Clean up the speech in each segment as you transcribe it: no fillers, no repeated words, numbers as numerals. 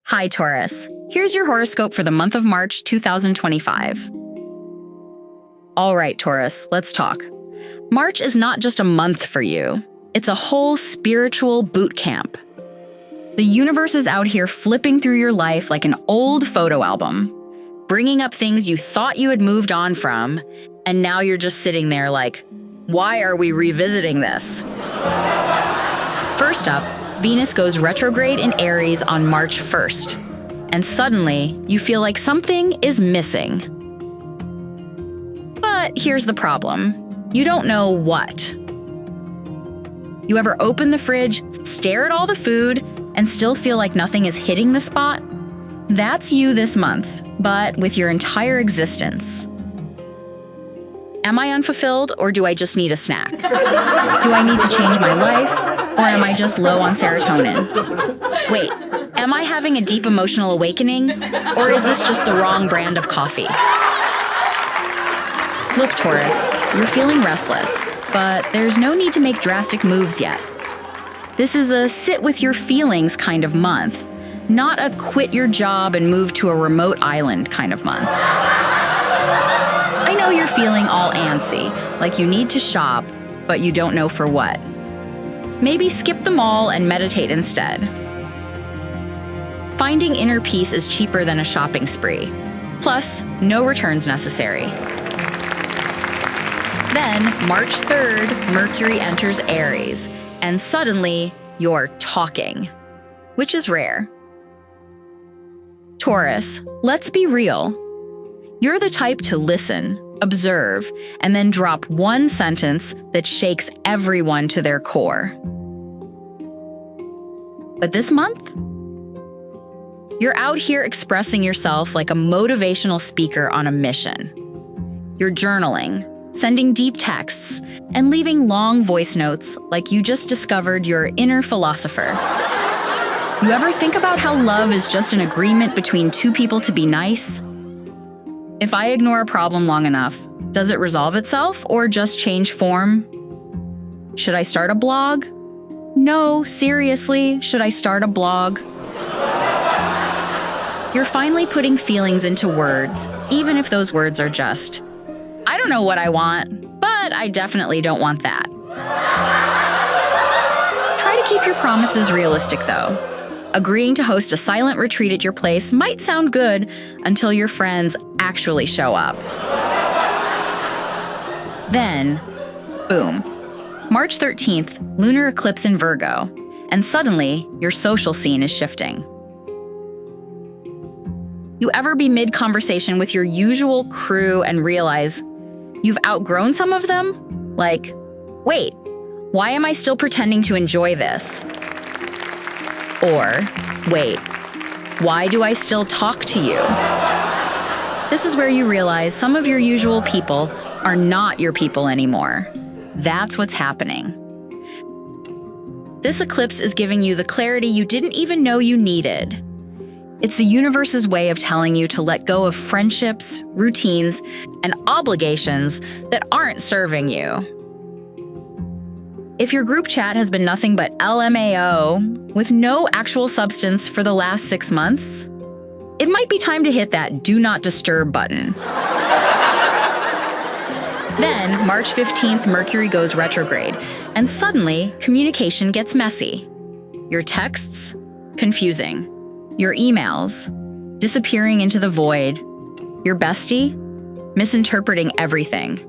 Hi, Taurus. Here's your horoscope for the month of March 2025. All right, Taurus, let's talk. March is not just a month for you. It's a whole spiritual boot camp. The universe is out here flipping through your life like an old photo album, bringing up things you thought you had moved on from, and now you're just sitting there like, why are we revisiting this? First up, Venus goes retrograde in Aries on March 1st, and suddenly you feel like something is missing. But here's the problem. You don't know what. You ever open the fridge, stare at all the food, and still feel like nothing is hitting the spot? That's you this month, but with your entire existence. Am I unfulfilled, or do I just need a snack? Do I need to change my life, or am I just low on serotonin? Wait, am I having a deep emotional awakening, or is this just the wrong brand of coffee? Look, Taurus, you're feeling restless, but there's no need to make drastic moves yet. This is a sit with your feelings kind of month, not a quit your job and move to a remote island kind of month. I know you're feeling all antsy, like you need to shop, but you don't know for what. Maybe skip the mall and meditate instead. Finding inner peace is cheaper than a shopping spree. Plus, no returns necessary. Then, March 3rd, Mercury enters Aries, and suddenly, you're talking, which is rare. Taurus, let's be real. You're the type to listen, observe, and then drop one sentence that shakes everyone to their core. But this month, you're out here expressing yourself like a motivational speaker on a mission. You're journaling, sending deep texts, and leaving long voice notes like you just discovered your inner philosopher. You ever think about how love is just an agreement between two people to be nice? If I ignore a problem long enough, does it resolve itself or just change form? Should I start a blog? No, seriously, should I start a blog? You're finally putting feelings into words, even if those words are just, I don't know what I want, but I definitely don't want that. Try to keep your promises realistic, though. Agreeing to host a silent retreat at your place might sound good until your friends actually show up. Then, boom. March 13th, lunar eclipse in Virgo, and suddenly your social scene is shifting. You ever be mid-conversation with your usual crew and realize you've outgrown some of them? Like, wait, why am I still pretending to enjoy this? Or, wait, why do I still talk to you? This is where you realize some of your usual people are not your people anymore. That's what's happening. This eclipse is giving you the clarity you didn't even know you needed. It's the universe's way of telling you to let go of friendships, routines, and obligations that aren't serving you. If your group chat has been nothing but LMAO with no actual substance for the last 6 months, it might be time to hit that Do Not Disturb button. Then, March 15th, Mercury goes retrograde, and suddenly, communication gets messy. Your texts? Confusing. Your emails? Disappearing into the void. Your bestie? Misinterpreting everything.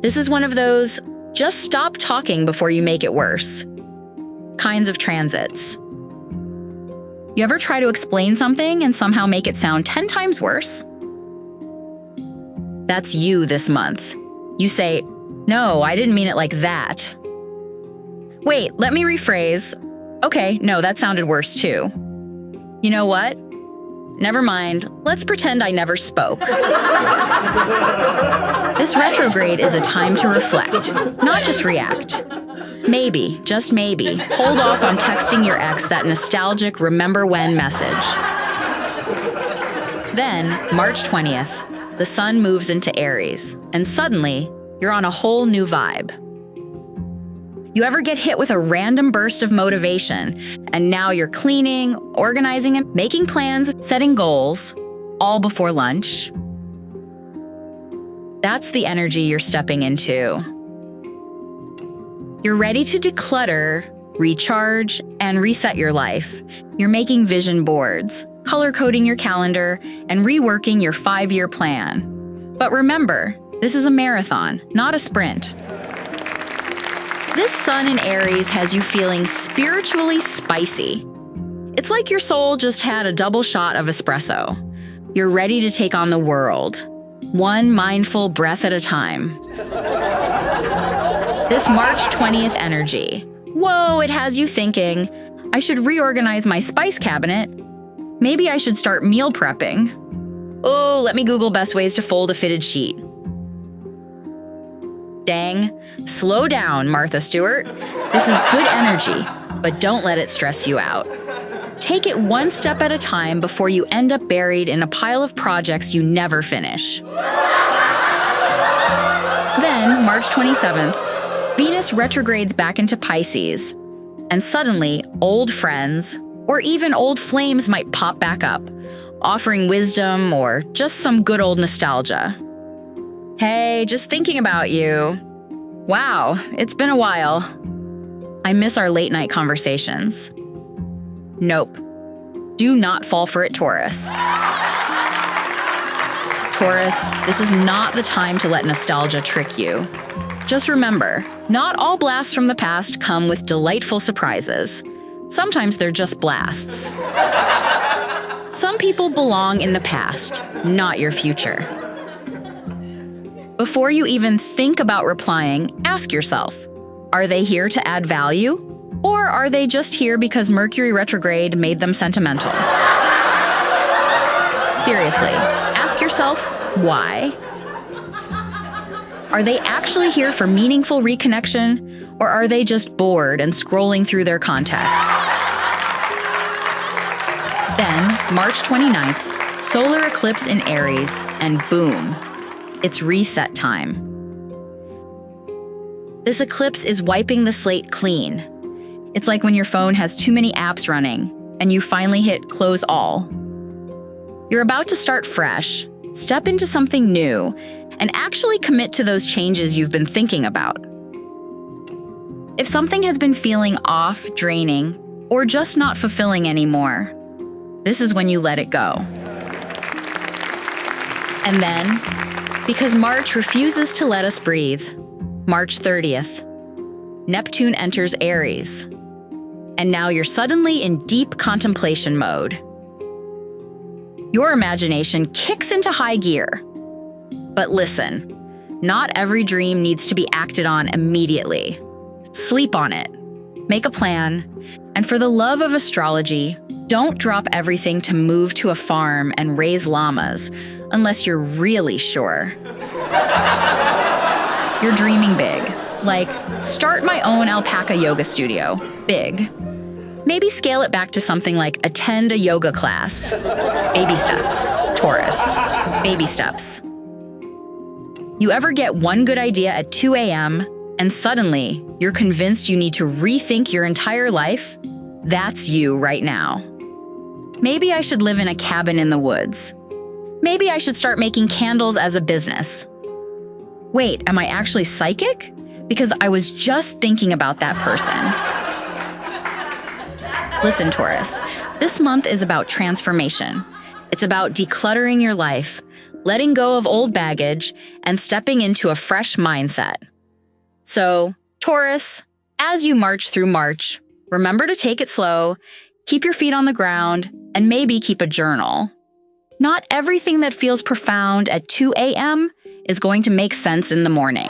This is one of those just stop talking before you make it worse kinds of transits. You ever try to explain something and somehow make it sound 10 times worse? That's you this month. You say, no, I didn't mean it like that. Wait, let me rephrase. Okay, no, that sounded worse too. You know what? Never mind. Let's pretend I never spoke. This retrograde is a time to reflect, not just react. Maybe, just maybe, hold off on texting your ex that nostalgic remember when message. Then, March 20th, the sun moves into Aries, and suddenly, you're on a whole new vibe. You ever get hit with a random burst of motivation, and now you're cleaning, organizing, and making plans, setting goals, all before lunch? That's the energy you're stepping into. You're ready to declutter, recharge, and reset your life. You're making vision boards, color-coding your calendar, and reworking your 5-year plan. But remember, this is a marathon, not a sprint. This sun in Aries has you feeling spiritually spicy. It's like your soul just had a double shot of espresso. You're ready to take on the world, one mindful breath at a time. This March 20th energy. Whoa, it has you thinking, I should reorganize my spice cabinet. Maybe I should start meal prepping. Oh, let me Google best ways to fold a fitted sheet. Dang. Slow down, Martha Stewart. This is good energy, but don't let it stress you out. Take it one step at a time before you end up buried in a pile of projects you never finish. Then, March 27th, Venus retrogrades back into Pisces, and suddenly, old friends, or even old flames might pop back up, offering wisdom or just some good old nostalgia. Hey, just thinking about you. Wow, it's been a while. I miss our late-night conversations. Nope. Do not fall for it, Taurus. Taurus, this is not the time to let nostalgia trick you. Just remember, not all blasts from the past come with delightful surprises. Sometimes they're just blasts. Some people belong in the past, not your future. Before you even think about replying, ask yourself, are they here to add value? Or are they just here because Mercury retrograde made them sentimental? Seriously, ask yourself, why? Are they actually here for meaningful reconnection, or are they just bored and scrolling through their contacts? Then, March 29th, solar eclipse in Aries, and boom, it's reset time. This eclipse is wiping the slate clean. It's like when your phone has too many apps running, and you finally hit close all. You're about to start fresh, step into something new, and actually commit to those changes you've been thinking about. If something has been feeling off, draining, or just not fulfilling anymore, this is when you let it go. And then, because March refuses to let us breathe, March 30th, Neptune enters Aries. And now you're suddenly in deep contemplation mode. Your imagination kicks into high gear. But listen, not every dream needs to be acted on immediately. Sleep on it, make a plan, and for the love of astrology, don't drop everything to move to a farm and raise llamas unless you're really sure. You're dreaming big, like start my own alpaca yoga studio, big. Maybe scale it back to something like attend a yoga class. Baby steps, Taurus, baby steps. You ever get one good idea at 2 a.m. and suddenly you're convinced you need to rethink your entire life? That's you right now. Maybe I should live in a cabin in the woods. Maybe I should start making candles as a business. Wait, am I actually psychic? Because I was just thinking about that person. Listen, Taurus, this month is about transformation. It's about decluttering your life, letting go of old baggage, and stepping into a fresh mindset. So, Taurus, as you march through March, remember to take it slow, keep your feet on the ground, and maybe keep a journal. Not everything that feels profound at 2 a.m. is going to make sense in the morning.